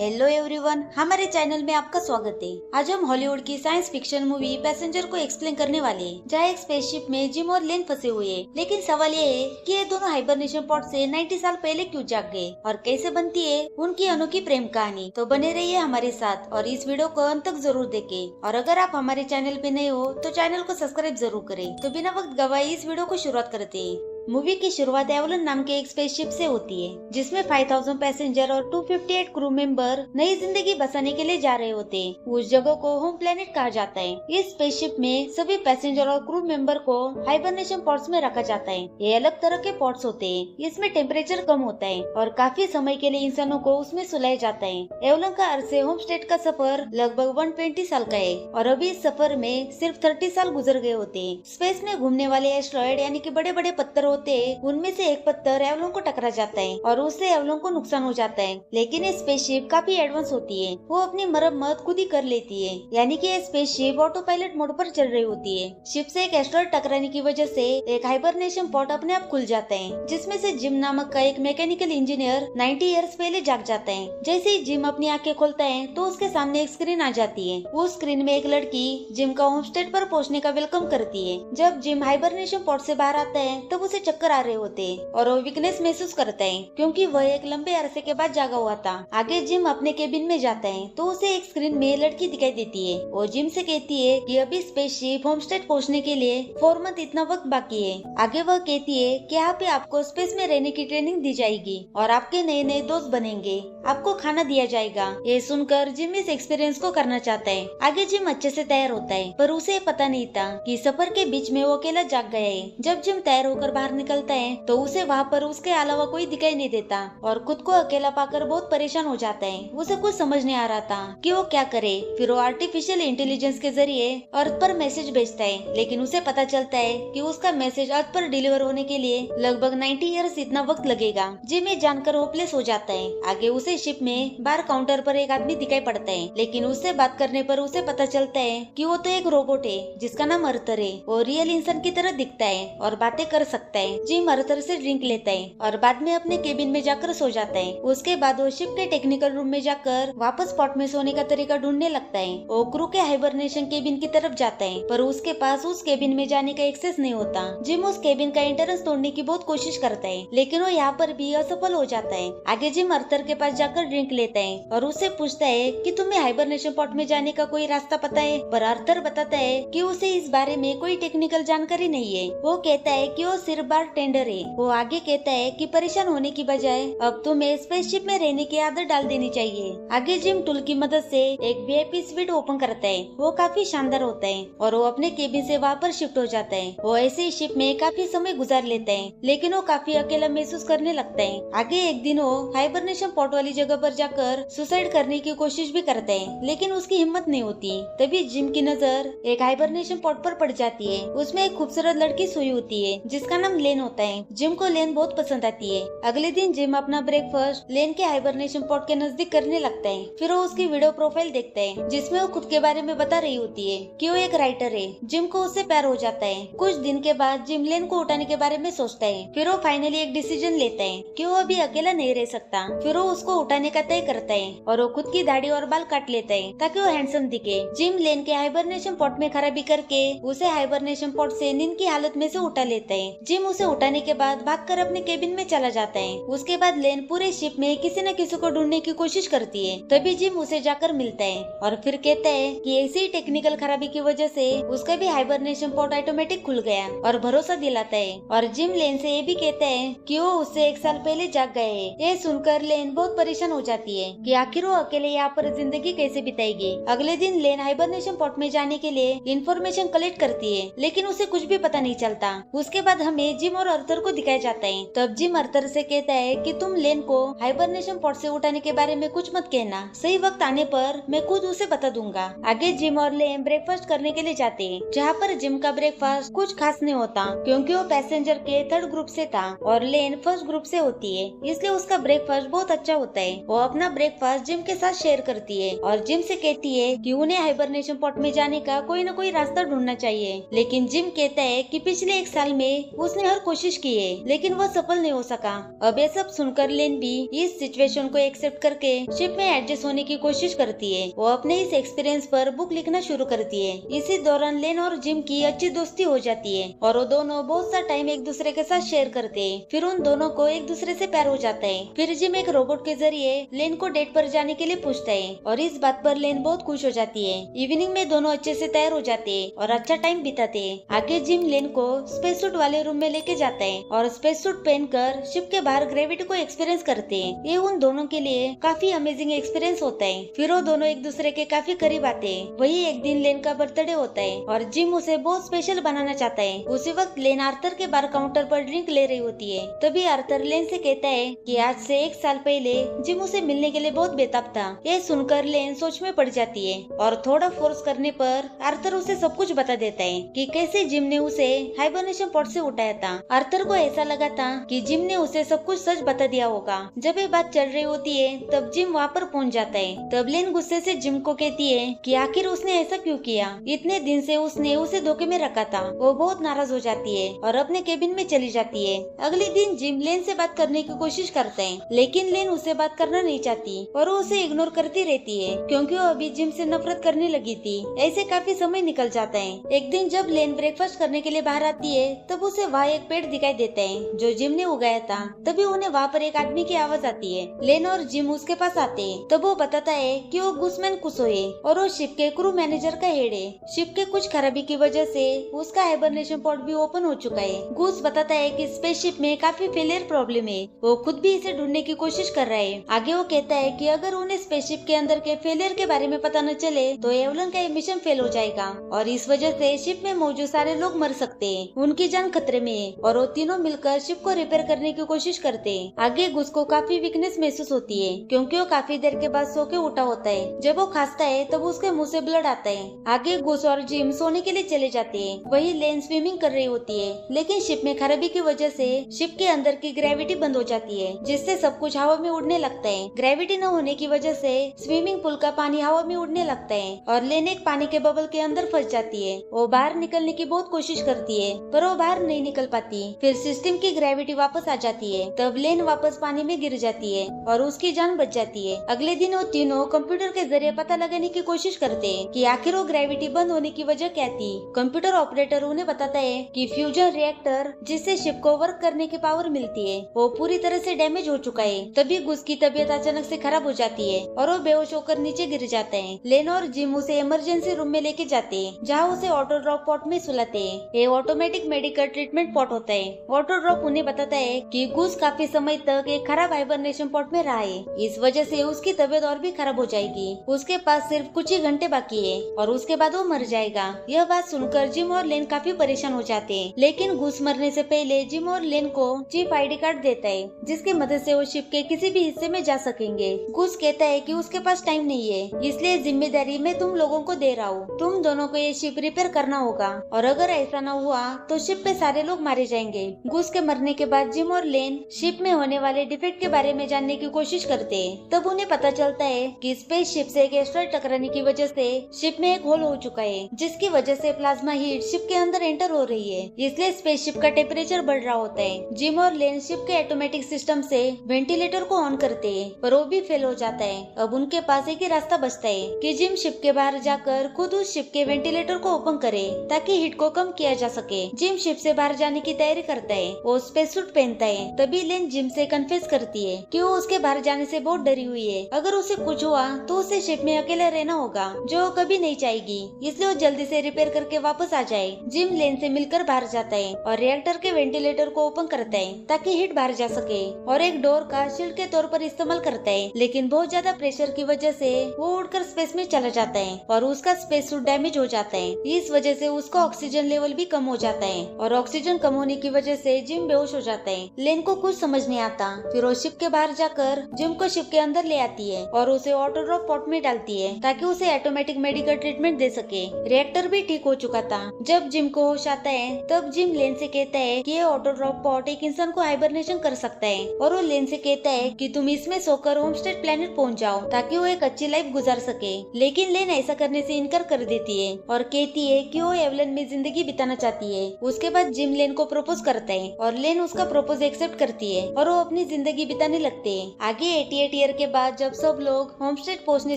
Hello everyone, हमारे channel में आपका स्वागत है। आज हम हॉलीवुड की साइंस फिक्शन मूवी पैसेंजर को एक्सप्लेन करने वाले हैं, जहाँ एक स्पेसशिप में जिम और लेन फंसे हुए हैं। लेकिन सवाल ये है कि ये दोनों हाइबरनेशन पॉड से 90 साल पहले क्यों जाग गए और कैसे बनती है उनकी अनोखी प्रेम कहानी। तो बने रहिए हमारे साथ और इस वीडियो को अंत तक जरूर देखें। और अगर आप हमारे चैनल पे नए हो तो चैनल को सब्सक्राइब जरूर करें। तो बिना वक्त गवाए इस वीडियो को शुरुआत करते हैं। मूवी की शुरुआत एवलन नाम के एक स्पेसशिप से होती है, जिसमें 5000 पैसेंजर और 258 क्रू मेंबर नई जिंदगी बसाने के लिए जा रहे होते हैं। उस जगह को होम प्लेनेट कहा जाता है। इस स्पेसशिप में सभी पैसेंजर और क्रू मेंबर को हाइबरनेशन पॉड्स में रखा जाता है। ये अलग तरह के पॉड्स होते हैं। इसमें टेम्परेचर कम होता है और काफी समय के लिए इंसानों को उसमें सुलाया जाता है। एवलन का अर्थ से होम स्टेट का सफर लगभग 120 साल का है और अभी इस सफर में सिर्फ 30 साल गुजर गए होते हैं। स्पेस में घूमने वाले एस्ट्रॉयड यानी कि बड़े बड़े पत्थर होते हैं, उनमें से एक पत्थर एवलन को टकरा जाता है और उससे एवलन को नुकसान हो जाता है। लेकिन ये स्पेसशिप काफी एडवांस होती है, वो अपनी मरम्मत खुद ही कर लेती है, यानी कि ये स्पेसशिप ऑटो पायलट मोड पर चल रही होती है। शिप से एक एस्ट्रॉयड टकराने की वजह से एक हाइबरनेशन पॉड अपने आप खुल जाता है, जिसमें से जिम नामक का एक मैकेनिकल इंजीनियर 90 इयर्स पहले जाग जाता है। जैसे ही जिम अपनी आंखें खोलता है तो उसके सामने एक स्क्रीन आ जाती है। उस स्क्रीन में एक लड़की जिम का होम स्टेट पर पहुंचने का वेलकम करती है। जब जिम हाइबरनेशन पॉड से बाहर आता है तब उसे चक्कर आ रहे होते हैं और वो वीकनेस महसूस करता है, क्योंकि वह एक लंबे अरसे के बाद जागा हुआ था। आगे जिम अपने केबिन में जाता है तो उसे एक स्क्रीन में लड़की दिखाई देती है। वो जिम से कहती है कि अभी स्पेसशिप होमस्टेड पहुंचने के लिए 4 मंथ इतना वक्त बाकी है। आगे वह कहती है कि यहाँ पे आपको स्पेस में रहने की ट्रेनिंग दी जाएगी और आपके नए नए दोस्त बनेंगे, आपको खाना दिया जाएगा। ये सुनकर जिम इस एक्सपीरियंस को करना चाहता है। आगे जिम अच्छे से तैयार होता है, पर उसे पता नहीं था कि सफर के बीच में वो अकेला जाग गया है। जब जिम तैयार होकर बाहर निकलता है तो उसे वहाँ पर उसके अलावा कोई दिखाई नहीं देता और खुद को अकेला पाकर बहुत परेशान हो जाता है। उसे कुछ समझ नहीं आ रहा था कि वो क्या करे। फिर वो आर्टिफिशियल इंटेलिजेंस के जरिए अर्थ पर मैसेज भेजता है, लेकिन उसे पता चलता है कि उसका मैसेज अर्थ पर डिलीवर होने के लिए लगभग 90 इयर्स इतना वक्त लगेगा। जिम ये जानकर होपलेस हो जाता है। आगे उसे शिप में बार काउंटर पर एक आदमी दिखाई पड़ता है, लेकिन उससे बात करने पर उसे पता चलता है कि वो तो एक रोबोट है जिसका नाम अर्थर है। वो रियल इंसान की तरह दिखता है और बातें कर सकता है। जिम अर्थर से ड्रिंक लेता है और बाद में अपने केबिन में जाकर सो जाता है। उसके बाद वो शिप के टेक्निकल रूम में जाकर वापस पॉट में सोने का तरीका ढूंढने लगता है। वो क्रू के हाइबरनेशन केबिन की तरफ जाता है, पर उसके पास उस केबिन में जाने का एक्सेस नहीं होता। जिम उस केबिन का एंट्रेंस तोड़ने की बहुत कोशिश करता है, लेकिन वो यहाँ पर भी असफल हो जाता है। आगे जिम अर्थर के पास जाकर ड्रिंक लेता है और उससे पूछता है कि तुम्हें हाइबरनेशन पॉट में जाने का कोई रास्ता पता है, पर अर्थर बताता है कि उसे इस बारे में कोई टेक्निकल जानकारी नहीं है। वो कहता है कि वो सिर्फ बार टेंडर है। वो आगे कहता है कि परेशान होने की बजाय अब तुम्हें स्पेसशिप में रहने की आदत डाल देनी चाहिए। आगे जिम टूल की मदद से एक वीआईपी स्वीट ओपन करता है। वो काफी शानदार होता है और वो अपने केबिन से वहाँ पर शिफ्ट हो जाता है। वो ऐसे ही शिप में काफी समय गुजार लेता है, लेकिन वो काफी अकेला महसूस करने लगता है। आगे एक दिन वो हाइबरनेशन पॉट वाली जगह पर जाकर सुसाइड करने की कोशिश भी करता है, लेकिन उसकी हिम्मत नहीं होती। तभी जिम की नजर एक हाइबरनेशन पॉट पर पड़ जाती है। उसमें एक खूबसूरत लड़की सोई होती है जिसका नाम लेन होता है। जिम को लेन बहुत पसंद आती है। अगले दिन जिम अपना ब्रेकफास्ट लेन के हाइबरनेशन पॉट के नजदीक करने लगता है। फिर वो उसकी वीडियो प्रोफाइल देखता है, जिसमें वो खुद के बारे में बता रही होती है कि वो एक राइटर है। जिम को उससे प्यार हो जाता है। कुछ दिन के बाद जिम लेन को उठाने के बारे में सोचता है। फिर वो फाइनली एक डिसीजन लेता है कि वो अभी अकेला नहीं रह सकता। फिर वो उसको उठाने का तय करता है और वो खुद की दाढ़ी और बाल काट लेता है ताकि वो हैंडसम दिखे। जिम लेन के हाइबरनेशन पॉट में खराबी करके उसे हाइबरनेशन पॉट से नींद की हालत में से उठा लेता है। जिम उसे उठाने के बाद भागकर अपने केबिन में चला जाता है। उसके बाद लेन पूरे शिप में किसी न किसी को ढूंढने की कोशिश करती है। तभी जिम उसे जाकर मिलता है और फिर कहता है कि ऐसी ही टेक्निकल खराबी की वजह से उसका भी हाइबरनेशन पॉट ऑटोमेटिक खुल गया और भरोसा दिलाता है। और जिम लेन से ये भी कहता है कि वो उससे 1 साल पहले जाग गए हैं। ये सुनकर लेन बहुत परेशान हो जाती है कि आखिर वो अकेले यहाँ पर जिंदगी कैसे बिताएगी। अगले दिन लेन हाइबरनेशन पॉट में जाने के लिए इंफॉर्मेशन कलेक्ट करती है, लेकिन उसे कुछ भी पता नहीं चलता। उसके बाद हमें जिम और अर्थर को दिखाया जाता है। तब जिम अर्थर से कहता है कि तुम लेन को हाइबरनेशन पॉट से उठाने के बारे में कुछ मत कहना, सही वक्त आने पर मैं खुद उसे बता दूंगा। आगे जिम और लेन ब्रेकफास्ट करने के लिए जाते हैं, जहाँ पर जिम का ब्रेकफास्ट कुछ खास नहीं होता, क्योंकि वो पैसेंजर के 3rd ग्रुप से था और लेन 1st ग्रुप से होती है, इसलिए उसका ब्रेकफास्ट बहुत अच्छा होता होता है। वो अपना ब्रेकफास्ट जिम के साथ शेयर करती है और जिम से कहती है कि उन्हें हाइबरनेशन पॉट में जाने का कोई न कोई रास्ता ढूंढना चाहिए। लेकिन जिम कहता है कि पिछले 1 साल में उसने हर कोशिश की है लेकिन वह सफल नहीं हो सका। अब ये सब सुनकर लेन भी इस सिचुएशन को एक्सेप्ट करके शिप में एडजस्ट होने की कोशिश करती है। वो अपने इस एक्सपीरियंस पर बुक लिखना शुरू करती है। इसी दौरान लेन और जिम की अच्छी दोस्ती हो जाती है और वो दोनों बहुत सा टाइम एक दूसरे के साथ शेयर करते हैं। फिर उन दोनों को एक दूसरे से प्यार हो जाता है। फिर जिम एक रोबोट के जरिए लेन को डेट पर जाने के लिए पूछता है और इस बात पर लेन बहुत खुश हो जाती है। इवनिंग में दोनों अच्छे से तैयार हो जाते हैं और अच्छा टाइम बिताते हैं। आगे जिम लेन को स्पेस सूट वाले रूम में लेके जाता है और स्पेस सूट पहनकर शिप के बाहर ग्रेविटी को एक्सपीरियंस करते हैं। ये उन दोनों के लिए काफी अमेजिंग एक्सपीरियंस होता है। फिर वो दोनों एक दूसरे के काफी करीब आते हैं। वही एक दिन लेन का बर्थडे होता है और जिम उसे बहुत स्पेशल बनाना चाहता है। उसी वक्त लेन आर्थर के बार काउंटर पर ड्रिंक ले रही होती है। तभी आर्थर लेन से कहता है कि आज से 1 साल पहले जिम उसे मिलने के लिए बहुत बेताब था। ये सुनकर लेन सोच में पड़ जाती है और थोड़ा फोर्स करने पर आर्थर उसे सब कुछ बता देता है कि कैसे जिम ने उसे हाइबरनेशन पॉट से उठाया था। आर्थर को ऐसा लगा था कि जिम ने उसे सब कुछ सच बता दिया होगा। जब ये बात चल रही होती है तब जिम वहाँ पर पहुँच जाता है। तब लेन गुस्से से जिम को कहती है कि आखिर उसने ऐसा क्यों किया। इतने दिन से उसने उसे धोखे में रखा था। वो बहुत नाराज हो जाती है और अपने केबिन में चली जाती है। अगले दिन जिम लेन से बात करने की कोशिश करते हैं लेकिन लेन उसे बात करना नहीं चाहती और वो उसे इग्नोर करती रहती है क्योंकि वो अभी जिम से नफरत करने लगी थी। ऐसे काफी समय निकल जाता है। एक दिन जब लेन ब्रेकफास्ट करने के लिए बाहर आती है तब उसे वहाँ एक पेड़ दिखाई देता है जो जिम ने उगाया था। तभी उन्हें वहाँ पर एक आदमी की आवाज आती है। लेन और जिम उसके पास आते हैं। तब वो बताता है कि वो गुसमैन कुसो है और वो शिप के क्रू मैनेजर का हेड है। शिप के कुछ खराबी की वजह से उसका हाइबरनेशन पॉट भी ओपन हो चुका है। गुस बताता है कि स्पेसशिप में काफी फेलियर प्रॉब्लम है। वो खुद भी इसे ढूंढने की कोशिश कर रहा है। आगे वो कहता है कि अगर उन्हें स्पेसशिप के अंदर के फेलियर के बारे में पता न चले तो एवलन का ये मिशन फेल हो जाएगा और इस वजह से शिप में मौजूद सारे लोग मर सकते हैं। उनकी जान खतरे में है और वो तीनों मिलकर शिप को रिपेयर करने की कोशिश करते हैं। आगे गुस को काफी वीकनेस महसूस होती है क्योंकि वो काफी देर के बाद सो के उठा होता है। जब वो खांसता है तब उसके मुंह से ब्लड आता है। आगे गुस और जिम सोने के लिए चले जाते हैं। वही लेन स्विमिंग कर रही होती है लेकिन शिप में खराबी की वजह से शिप के अंदर की ग्रेविटी बंद हो जाती है जिससे सब कुछ हवा में उड़ने लगता है। ग्रेविटी न होने की वजह से स्विमिंग पूल का पानी हवा में उड़ने लगता है और लेन एक पानी के बबल के अंदर फंस जाती है। वो बाहर निकलने की बहुत कोशिश करती है पर वो बाहर नहीं निकल पाती। फिर सिस्टम की ग्रेविटी वापस आ जाती है। तब लेन वापस पानी में गिर जाती है और उसकी जान बच जाती है। अगले दिन वो तीनों कंप्यूटर के जरिए पता लगाने की कोशिश करते हैं कि आखिर वो ग्रेविटी बंद होने की वजह क्या थी। कंप्यूटर ऑपरेटर उन्हें बताता है कि फ्यूजन रिएक्टर जिससे शिप को वर्क करने की पावर मिलती है वो पूरी तरह से डैमेज हो चुका है। तभी गुस की तबीयत अचानक से खराब हो जाती है और वो बेहोश होकर नीचे गिर जाते हैं। लेन और जिम उसे इमरजेंसी रूम में लेके जाते हैं जहाँ उसे ऑटो ड्रॉप पॉट में सुलाते हैं। ये ऑटोमेटिक मेडिकल ट्रीटमेंट पॉट होता है। ऑटो ड्रॉप उन्हें बताता है कि गुस काफी समय तक एक खराब हाइबरनेशन पॉट में रहा है। इस वजह से उसकी तबीयत और भी खराब हो जाएगी। उसके पास सिर्फ कुछ ही घंटे बाकी है और उसके बाद वो मर जाएगा। यह बात सुनकर जिम और लेन काफी परेशान हो जाते हैं लेकिन गुस मरने से पहले जिम और लेन को चिप आईडी कार्ड देता है जिसकी मदद से वो शिप के किसी भी हिस्से में जा सकेंगे। गुस कहता है कि उसके पास टाइम नहीं है इसलिए जिम्मेदारी मैं तुम लोगों को दे रहा हूँ। तुम दोनों को ये शिप रिपेयर करना होगा और अगर ऐसा न हुआ तो शिप पे सारे लोग मारे जाएंगे। गुस के मरने के बाद जिम और लेन शिप में होने वाले डिफेक्ट के बारे में जानने की कोशिश करते हैं। तब उन्हें पता चलता है कि स्पेस शिप से एक एस्ट्रॉइड टकराने की वजह से शिप में एक होल हो चुका है जिसकी वजह से प्लाज्मा हीट शिप के अंदर एंटर हो रही है इसलिए स्पेस शिप का टेम्परेचर बढ़ रहा होता है। जिम और लेन शिप के ऑटोमेटिक सिस्टम से वेंटिलेटर को ऑन करते हैं पर वो भी फेल हो जाता है। अब उनके पास एक ही रास्ता बचता है कि जिम शिप के बाहर जाकर खुद उस शिप के वेंटिलेटर को ओपन करे ताकि हीट को कम किया जा सके। जिम शिप से बाहर जाने की तैयारी करता है। वो स्पेस सूट पहनता है। तभी लेन जिम से कन्फेस करती है कि वो उसके बाहर जाने से बहुत डरी हुई है। अगर उसे कुछ हुआ तो उसे शिप में अकेला रहना होगा जो वो कभी नहीं चाहेगी इसलिए वो जल्दी से रिपेयर करके वापस आ जाए। जिम लेन से मिलकर बाहर जाता है और रिएक्टर के वेंटिलेटर को ओपन करता है ताकि हीट बाहर जा सके और एक डोर का शील्ड के तौर पर इस्तेमाल करता है लेकिन बहुत ज्यादा प्रेशर की वजह से वो उड़कर स्पेस में चला जाता है और उसका स्पेस सूट डैमेज हो जाता है। इस वजह से उसका ऑक्सीजन लेवल भी कम हो जाता है और ऑक्सीजन कम होने की वजह से जिम बेहोश हो जाता है। लेन को कुछ समझ नहीं आता। फिर वो शिप के बाहर जाकर जिम को शिप के अंदर ले आती है और उसे ऑटो ड्रॉप पॉट में डालती है ताकि उसे ऑटोमेटिक मेडिकल ट्रीटमेंट दे सके। रिएक्टर भी ठीक हो चुका था। जब जिम को होश आता है तब जिम लेन से कहता है कि ये ऑटो ड्रॉप पॉट एक इंसान को हाइबरनेशन कर सकता है और वो लेन से कहता है कि तुम इसमें सोकर होमस्टेड प्लेनेट पहुंच जाओ ताकि वो एक अच्छी लाइफ गुजार सके। लेकिन लेन ऐसा करने से इनकार कर देती है और कहती है कि वो एवलन में जिंदगी बिताना चाहती है। उसके बाद जिम लेन को प्रपोज करता है और लेन उसका प्रपोज एक्सेप्ट करती है और वो अपनी जिंदगी बिताने लगते हैं। आगे 88 ईयर के बाद जब सब लोग होमस्टेड पहुंचने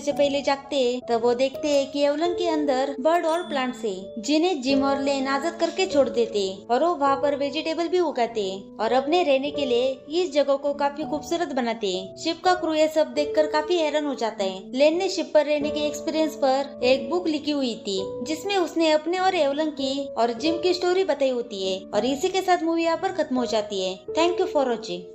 से पहले जागते हैं तब वो देखते हैं कि एवलन के अंदर बर्ड और प्लांट्स है जिन्हें जिम और लेन आजाद करके छोड़ देते हैं और वो वहाँ पर वेजिटेबल भी उगाते हैं और अपने रहने के लिए इस जगह को काफी खूबसूरत बनाते हैं। शिप का क्रू ये सब देखकर काफी हैरान हो जाता है। लेन ने शिप पर रहने के एक्सपीरियंस पर एक बुक लिखी हुई थी जिसमें उसने अपने और एवलन की और जिम की स्टोरी बताई होती है और इसी के साथ मूवी यहाँ पर खत्म हो जाती है। Thank you for watching.